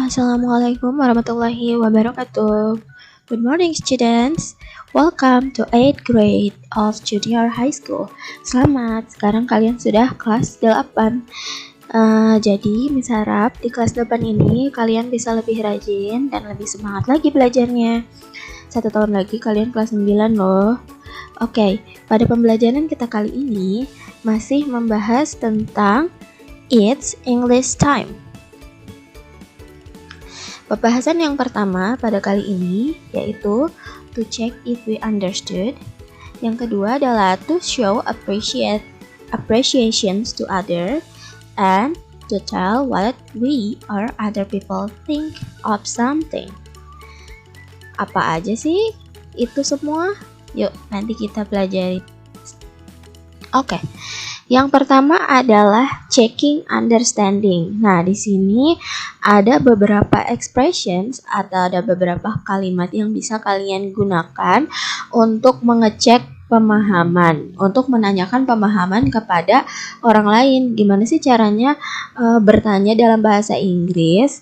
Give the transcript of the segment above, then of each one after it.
Assalamualaikum warahmatullahi wabarakatuh. Good morning students. Welcome to 8th grade of Junior High School. Selamat, sekarang kalian sudah kelas 8. Jadi Miss harap di kelas 8 ini kalian bisa lebih rajin dan lebih semangat lagi belajarnya. 1 tahun lagi kalian kelas 9 loh. Oke, pada pembelajaran kita kali ini masih membahas tentang It's English Time. Pembahasan yang pertama pada kali ini yaitu to check if we understood. Yang kedua adalah to show appreciations to other and to tell what we or other people think of something. Apa aja sih itu semua? Yuk nanti kita pelajari. Oke. Yang pertama adalah checking understanding. Nah, di sini ada beberapa expressions atau ada beberapa kalimat yang bisa kalian gunakan untuk mengecek pemahaman, untuk menanyakan pemahaman kepada orang lain. Gimana sih caranya bertanya dalam bahasa Inggris?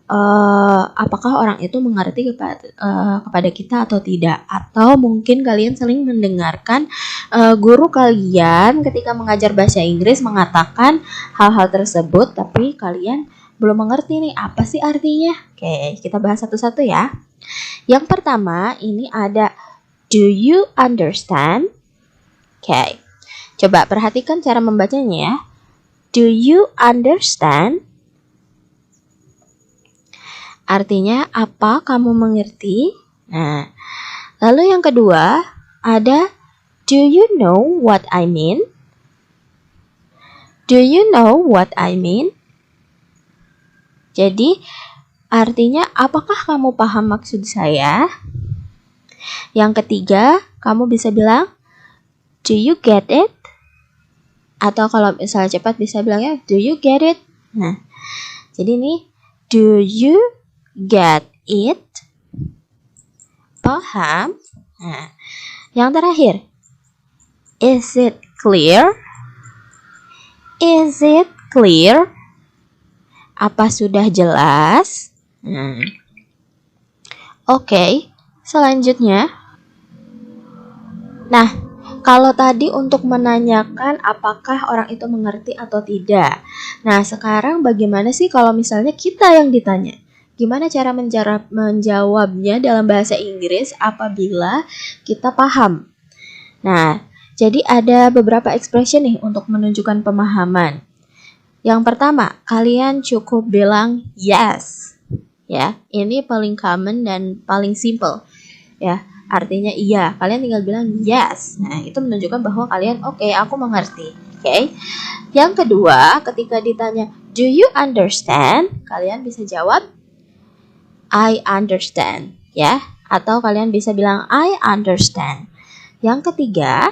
Apakah orang itu mengerti kepada kita atau tidak, atau mungkin kalian sering mendengarkan guru kalian ketika mengajar bahasa Inggris mengatakan hal-hal tersebut tapi kalian belum mengerti nih apa sih artinya. Oke, kita bahas satu-satu ya. Yang pertama ini ada do you understand? Oke, coba perhatikan cara membacanya ya. Do you understand? Artinya apa kamu mengerti? Nah, lalu yang kedua ada do you know what I mean? Do you know what I mean? Jadi artinya apakah kamu paham maksud saya? Yang ketiga, kamu bisa bilang do you get it? Atau kalau misalnya cepat bisa bilangnya do you get it? Nah, jadi ini do you get it? Paham? Nah, yang terakhir, is it clear? Is it clear? Apa sudah jelas? Oke, selanjutnya. Nah, kalau tadi untuk menanyakan apakah orang itu mengerti atau tidak. Nah, sekarang bagaimana sih kalau misalnya kita yang ditanya? Gimana cara menjawabnya dalam bahasa Inggris apabila kita paham? Nah, jadi ada beberapa expression nih untuk menunjukkan pemahaman. Yang pertama, kalian cukup bilang yes. Ya, ini paling common dan paling simple. Ya, artinya iya. Kalian tinggal bilang yes. Nah, itu menunjukkan bahwa kalian oke, aku mengerti. Oke. Yang kedua, ketika ditanya do you understand? Kalian bisa jawab I understand, ya. Atau kalian bisa bilang I understand. Yang ketiga,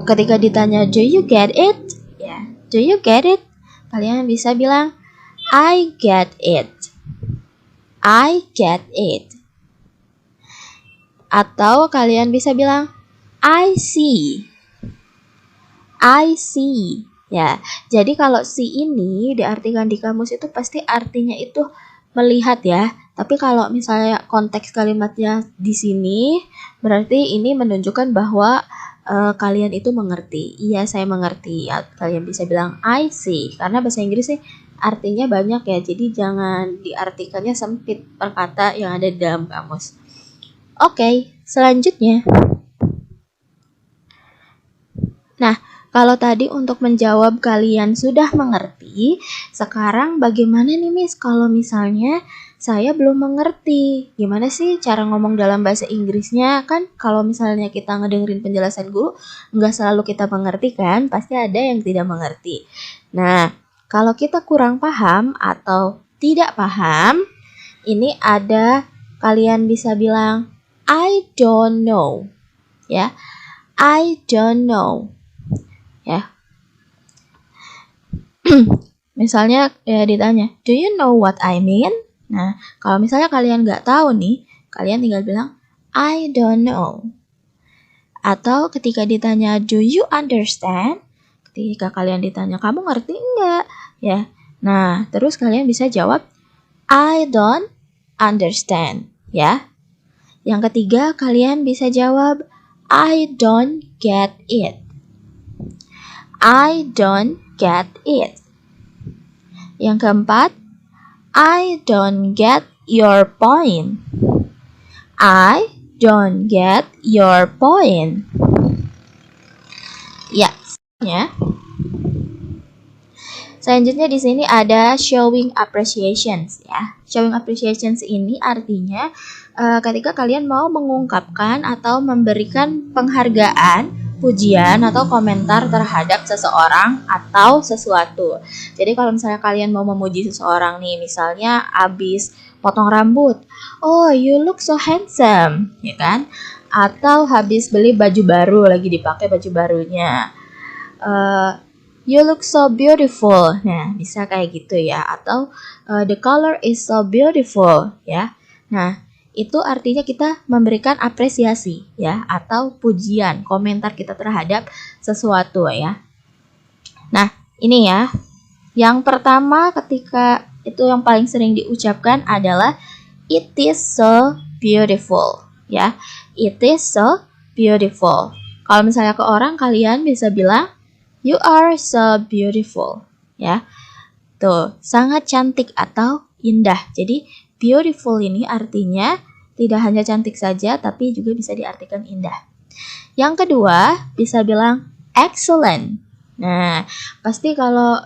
ketika ditanya do you get it? Ya, do you get it? Kalian bisa bilang I get it. I get it. Atau kalian bisa bilang I see. I see. Ya, jadi kalau see ini diartikan di kamus itu pasti artinya itu melihat ya. Tapi kalau misalnya konteks kalimatnya di sini, berarti ini menunjukkan bahwa kalian itu mengerti. Iya, saya mengerti. Ya, kalian bisa bilang I see. Karena bahasa Inggris sih artinya banyak ya. Jadi jangan diartikannya sempit per kata yang ada di dalam kamus. Oke, selanjutnya. Nah, kalau tadi untuk menjawab kalian sudah mengerti, sekarang bagaimana nih Miss kalau misalnya saya belum mengerti? Gimana sih cara ngomong dalam bahasa Inggrisnya? Kan kalau misalnya kita ngedengerin penjelasan guru, nggak selalu kita mengerti kan? Pasti ada yang tidak mengerti. Nah, kalau kita kurang paham atau tidak paham, ini ada kalian bisa bilang I don't know. Ya, I don't know. Ya. Misalnya ditanya, do you know what I mean? Nah, kalau misalnya kalian nggak tahu nih, kalian tinggal bilang I don't know. Atau ketika ditanya do you understand? Ketika kalian ditanya kamu ngerti enggak? Ya, Nah, terus kalian bisa jawab I don't understand, ya. Yang ketiga, kalian bisa jawab I don't get it. I don't get it. Yang keempat, I don't get your point. I don't get your point. Ya, selanjutnya di sini ada showing appreciations, ya. Showing appreciations ini artinya ketika kalian mau mengungkapkan atau memberikan penghargaan, pujian atau komentar terhadap seseorang atau sesuatu. Jadi kalau misalnya kalian mau memuji seseorang nih, misalnya abis potong rambut, oh you look so handsome, ya kan? Atau habis beli baju baru, lagi dipakai baju barunya, you look so beautiful. Nah, bisa kayak gitu ya. Atau the color is so beautiful, ya. Nah, itu artinya kita memberikan apresiasi, ya, atau pujian, komentar kita terhadap sesuatu, ya. Nah, ini ya. Yang pertama ketika itu yang paling sering diucapkan adalah it is so beautiful, ya. It is so beautiful. Kalau misalnya ke orang, kalian bisa bilang you are so beautiful, ya. Tuh, sangat cantik atau indah. Jadi beautiful ini artinya tidak hanya cantik saja, tapi juga bisa diartikan indah. Yang kedua, bisa bilang excellent. Nah, pasti kalau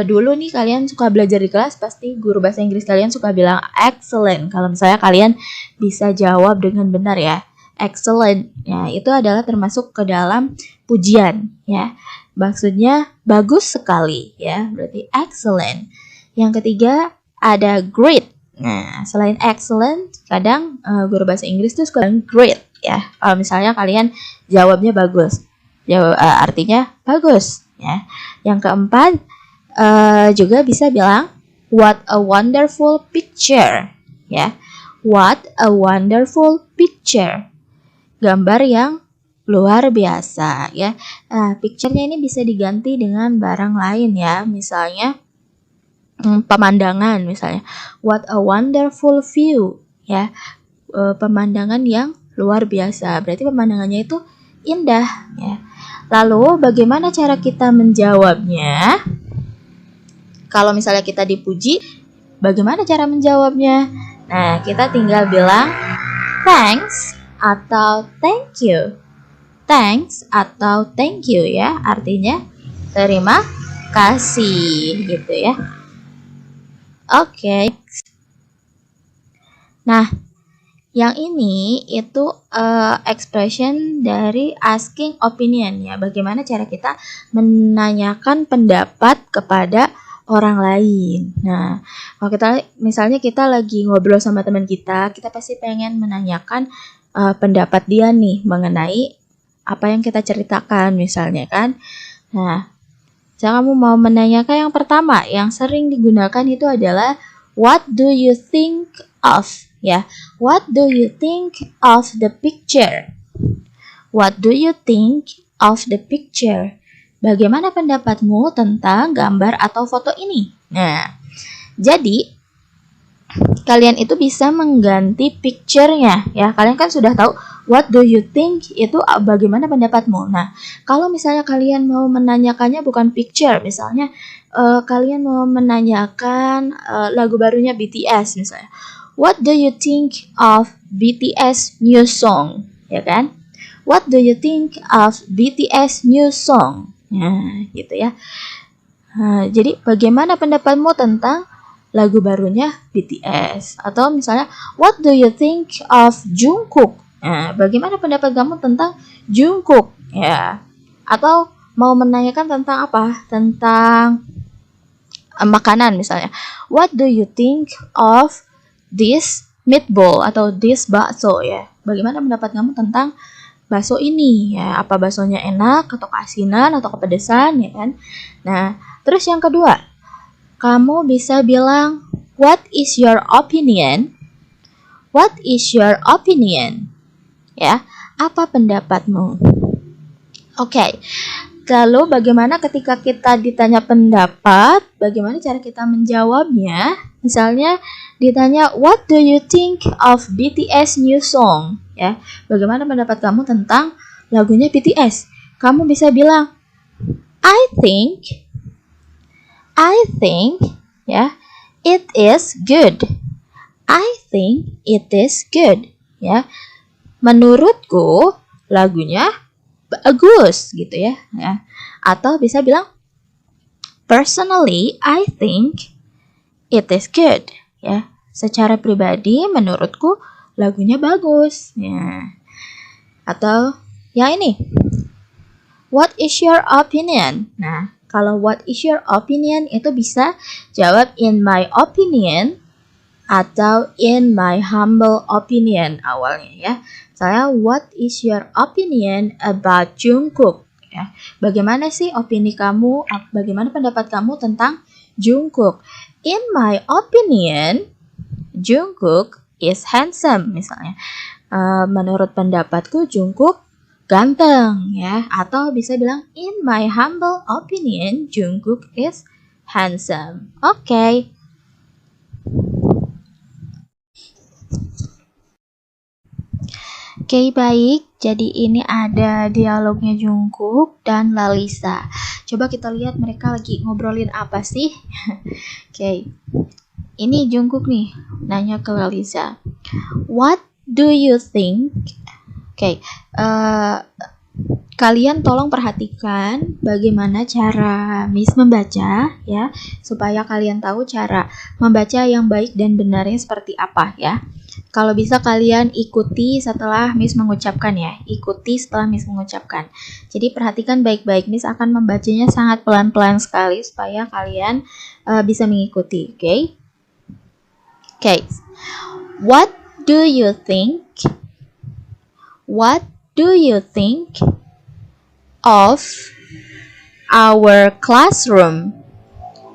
dulu nih kalian suka belajar di kelas, pasti guru bahasa Inggris kalian suka bilang excellent. Kalau misalnya kalian bisa jawab dengan benar, ya, excellent. Ya, itu adalah termasuk ke dalam pujian, ya. Maksudnya bagus sekali, ya. Berarti excellent. Yang ketiga ada great. Nah, selain excellent, kadang guru bahasa Inggris tuh suka great, ya. Kalau misalnya kalian jawabnya bagus, artinya bagus, ya. Yang keempat juga bisa bilang what a wonderful picture, ya. What a wonderful picture. Gambar yang luar biasa, ya. Nah, picture-nya ini bisa diganti dengan barang lain, ya. Misalnya pemandangan, misalnya what a wonderful view, ya. Pemandangan yang luar biasa, berarti pemandangannya itu indah, ya. Lalu bagaimana cara kita menjawabnya? Kalau misalnya kita dipuji, bagaimana cara menjawabnya? Nah, kita tinggal bilang thanks atau thank you. Thanks atau thank you, ya. Artinya terima kasih, gitu ya. Oke. Nah, yang ini itu expression dari asking opinion, ya. Bagaimana cara kita menanyakan pendapat kepada orang lain. Nah, kalau misalnya kita lagi ngobrol sama teman kita pasti pengen menanyakan pendapat dia nih mengenai apa yang kita ceritakan, misalnya kan. Nah, jika kamu mau menanyakan, yang pertama yang sering digunakan itu adalah what do you think of, ya. What do you think of the picture? What do you think of the picture? Bagaimana pendapatmu tentang gambar atau foto ini? Nah, jadi kalian itu bisa mengganti picture-nya, ya. Kalian kan sudah tahu what do you think itu bagaimana pendapatmu. Nah, kalau misalnya kalian mau menanyakannya bukan picture, misalnya kalian mau menanyakan lagu barunya BTS misalnya. What do you think of BTS new song? Ya kan? What do you think of BTS new song? Nah, gitu ya. Nah, jadi bagaimana pendapatmu tentang lagu barunya BTS? Atau misalnya, what do you think of Jungkook? Nah, bagaimana pendapat kamu tentang Jungkook? Ya. Atau mau menanyakan tentang apa? Tentang makanan misalnya. What do you think of this meatball atau this bakso, ya? Bagaimana pendapat kamu tentang bakso ini, ya? Apa baksonya enak atau keasinan atau kepedesan, ya kan? Nah, terus yang kedua, kamu bisa bilang what is your opinion? What is your opinion? Ya, apa pendapatmu? Oke. Lalu bagaimana ketika kita ditanya pendapat, bagaimana cara kita menjawabnya? Misalnya ditanya, what do you think of BTS new song? Ya, bagaimana pendapat kamu tentang lagunya BTS? Kamu bisa bilang, I think, ya, it is good. I think it is good. Ya, menurutku lagunya bagus gitu ya. Atau bisa bilang personally I think it is good ya. Secara pribadi menurutku lagunya bagus ya. Atau yang ini, what is your opinion? Nah, kalau what is your opinion itu bisa jawab in my opinion atau in my humble opinion awalnya ya. Saya, what is your opinion about Jungkook? Ya, bagaimana sih opini kamu? Bagaimana pendapat kamu tentang Jungkook? In my opinion, Jungkook is handsome misalnya. Menurut pendapatku Jungkook ganteng ya. Atau bisa bilang in my humble opinion, Jungkook is handsome. Oke. Oke, baik. Jadi ini ada dialognya Jungkook dan Lalisa. Coba kita lihat mereka lagi ngobrolin apa sih? Oke. Ini Jungkook nih nanya ke Lalisa. What do you think? Oke. Kalian tolong perhatikan bagaimana cara Miss membaca ya, supaya kalian tahu cara membaca yang baik dan benarnya seperti apa ya. Kalau bisa kalian ikuti setelah Miss mengucapkan ya. Ikuti setelah Miss mengucapkan. Jadi perhatikan baik-baik. Miss akan membacanya sangat pelan-pelan sekali supaya kalian bisa mengikuti. Oke? Oke. What do you think? What do you think of our classroom?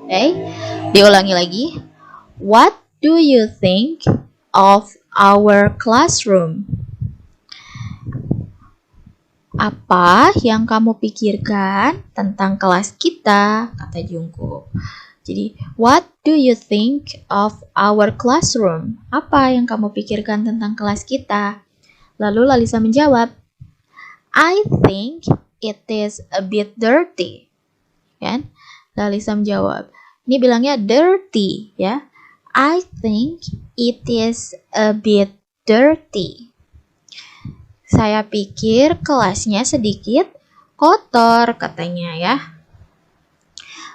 Oke. Diulangi lagi. What do you think of our classroom? Apa yang kamu pikirkan tentang kelas kita? Kata Jungkook. Jadi, what do you think of our classroom? Apa yang kamu pikirkan tentang kelas kita? Lalu Lalisa menjawab, I think it is a bit dirty. Kan? Lalisa menjawab. Ini bilangnya dirty ya. I think it is a bit dirty. Saya pikir kelasnya sedikit kotor katanya ya.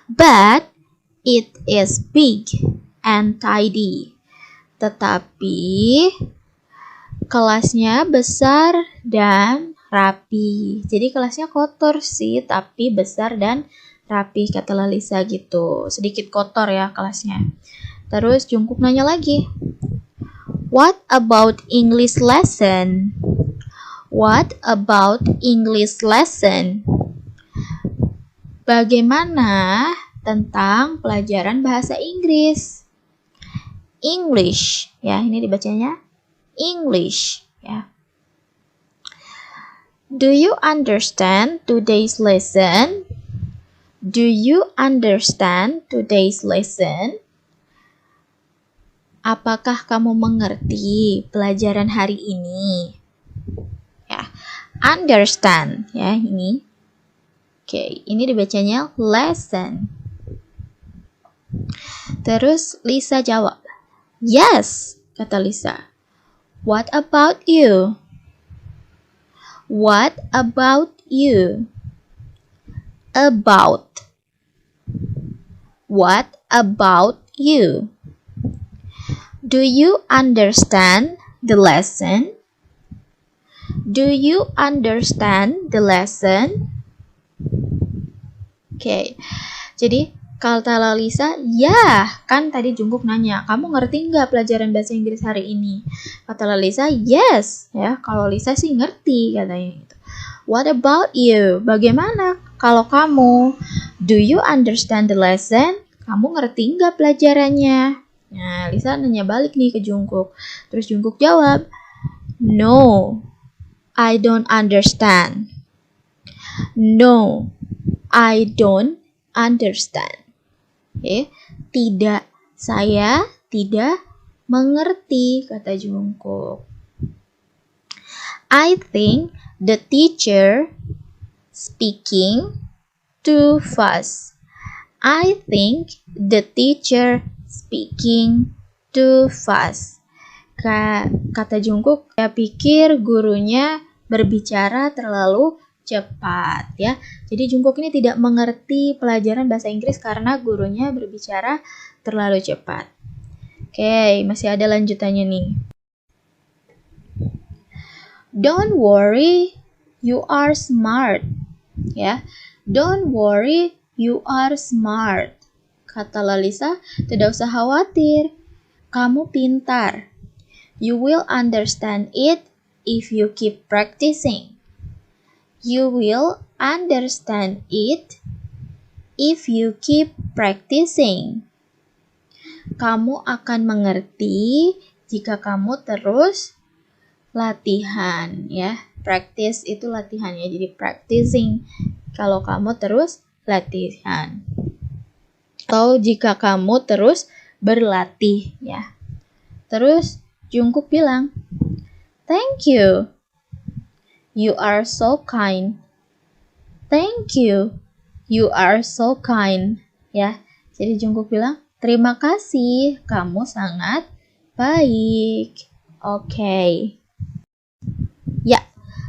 But it is big and tidy. Tetapi kelasnya besar dan rapi. Jadi kelasnya kotor sih, tapi besar dan rapi kata Lalisa gitu. Sedikit kotor ya kelasnya. Terus Jungkook nanya lagi, what about English lesson? What about English lesson? Bagaimana tentang pelajaran bahasa Inggris? English, ya ini dibacanya English, ya. Do you understand today's lesson? Do you understand today's lesson? Apakah kamu mengerti pelajaran hari ini? Ya, understand ya ini. Oke, ini dibacanya lesson. Terus Lisa jawab, yes, kata Lisa. What about you? What about you? About. What about you? Do you understand the lesson? Do you understand the lesson? Oke, jadi kata Lalisa, ya, kan tadi Jungkook nanya, kamu ngerti nggak pelajaran bahasa Inggris hari ini? Kata Lalisa, yes, ya, kalau Lisa sih ngerti katanya gitu. What about you? Bagaimana kalau kamu? Do you understand the lesson? Kamu ngerti nggak pelajarannya? Nah, Lisa nanya balik nih ke Jungkook. Terus Jungkook jawab, no, I don't understand. No, I don't understand. Okay. Tidak, saya tidak mengerti, kata Jungkook. I think the teacher speaking too fast. I think the teacher speaking too fast. Kata Jungkook, saya pikir gurunya berbicara terlalu cepat, ya. Jadi Jungkook ini tidak mengerti pelajaran bahasa Inggris karena gurunya berbicara terlalu cepat. Oke, masih ada lanjutannya nih. Don't worry, you are smart. Ya, don't worry, you are smart. Kata Lalisa, tidak usah khawatir, kamu pintar. You will understand it if you keep practicing. You will understand it if you keep practicing. Kamu akan mengerti jika kamu terus latihan, ya. Practice itu latihan, ya. Jadi practicing kalau kamu terus latihan. Atau jika kamu terus berlatih, ya. Terus Jungkook bilang, "Thank you. You are so kind." Thank you. You are so kind, ya. Jadi Jungkook bilang, "Terima kasih, kamu sangat baik." Oke. Ya,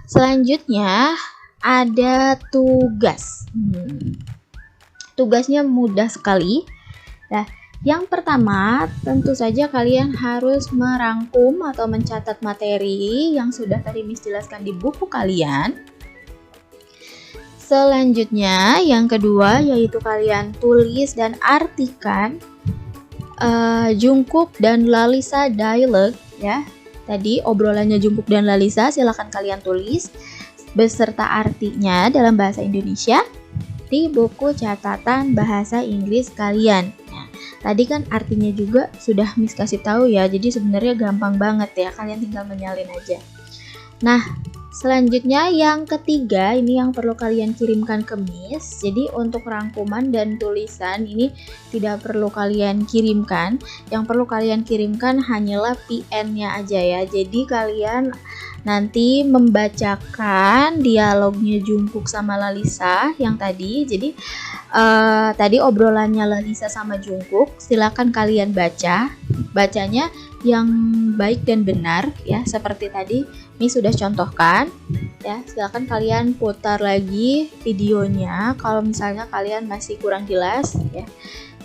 selanjutnya ada tugas. Tugasnya mudah sekali. Nah, yang pertama, tentu saja kalian harus merangkum atau mencatat materi yang sudah tadi Miss jelaskan di buku kalian. Selanjutnya, yang kedua yaitu kalian tulis dan artikan Jungkook dan Lalisa dialog, ya. Tadi obrolannya Jungkook dan Lalisa, silakan kalian tulis beserta artinya dalam bahasa Indonesia di buku catatan bahasa Inggris kalian. Nah, tadi kan artinya juga sudah Miss kasih tahu, ya. Jadi sebenarnya gampang banget, ya. Kalian tinggal menyalin aja. Nah, selanjutnya yang ketiga, ini yang perlu kalian kirimkan ke Miss. Jadi untuk rangkuman dan tulisan ini tidak perlu kalian kirimkan. Yang perlu kalian kirimkan hanyalah PN-nya aja, ya. Jadi kalian nanti membacakan dialognya Jungkook sama Lalisa yang tadi. Jadi tadi obrolannya Lalisa sama Jungkook, silakan kalian baca. Bacanya yang baik dan benar, ya, seperti tadi Miss sudah contohkan, ya. Silakan kalian putar lagi videonya kalau misalnya kalian masih kurang jelas, ya.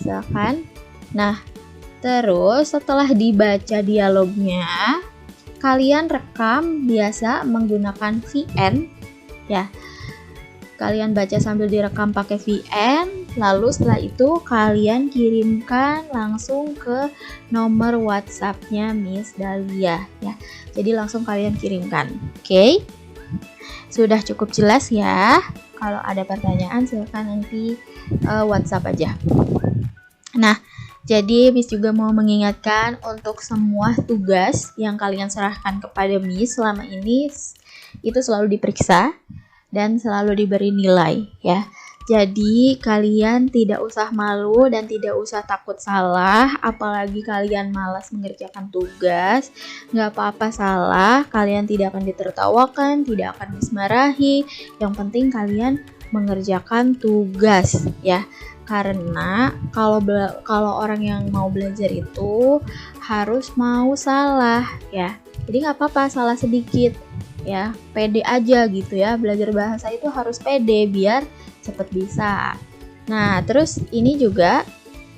Silakan. Nah, terus setelah dibaca dialognya, kalian rekam biasa menggunakan VN, ya. Kalian baca sambil direkam pakai VN, lalu setelah itu kalian kirimkan langsung ke nomor WhatsApp-nya Miss Dahlia, ya. Jadi langsung kalian kirimkan. Oke? Sudah cukup jelas, ya. Kalau ada pertanyaan silakan nanti WhatsApp aja. Nah, jadi Miss juga mau mengingatkan untuk semua tugas yang kalian serahkan kepada Miss selama ini itu selalu diperiksa dan selalu diberi nilai, ya. Jadi kalian tidak usah malu dan tidak usah takut salah, apalagi kalian malas mengerjakan tugas. Nggak apa-apa salah, kalian tidak akan ditertawakan, tidak akan dimarahi. Yang penting kalian mengerjakan tugas, ya. Karena kalau orang yang mau belajar itu harus mau salah, ya. Jadi nggak apa-apa salah sedikit, ya. Pede aja gitu, ya. Belajar bahasa itu harus pede biar cepet bisa. Nah, terus ini juga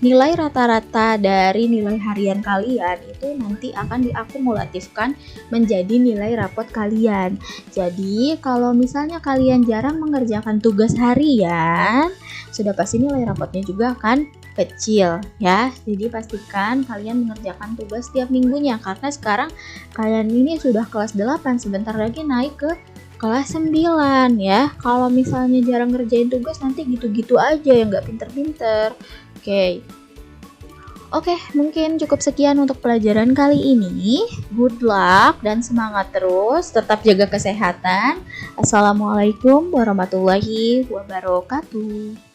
nilai rata-rata dari nilai harian kalian itu nanti akan diakumulatifkan menjadi nilai rapot kalian. Jadi kalau misalnya kalian jarang mengerjakan tugas harian, sudah pasti nilai rapotnya juga akan kecil, ya. Jadi pastikan kalian mengerjakan tugas setiap minggunya, karena sekarang kalian ini sudah kelas 8, sebentar lagi naik ke kelas 9, ya. Kalau misalnya jarang ngerjain tugas nanti gitu-gitu aja ya, nggak pinter-pinter. Oke. Oke, mungkin cukup sekian untuk pelajaran kali ini. Good luck dan semangat terus, tetap jaga kesehatan. Assalamualaikum warahmatullahi wabarakatuh.